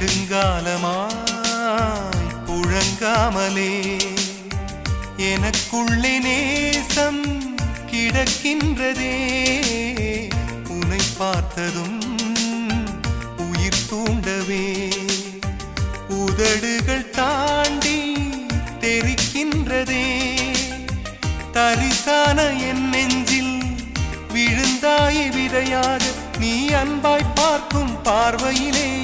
நெடுங்காலமாய் புழங்காமலே எனக்குள்ளே நேசம் கிடக்கின்றதே. உன்னை பார்த்ததும் உயிர் தூண்டவே உதடுகள் தாண்டி தெரிக்கின்றதே. தரிசான என் நெஞ்சில் விழுந்தாய் விதையாக நீ அன்பாய் பார்க்கும் பார்வையிலே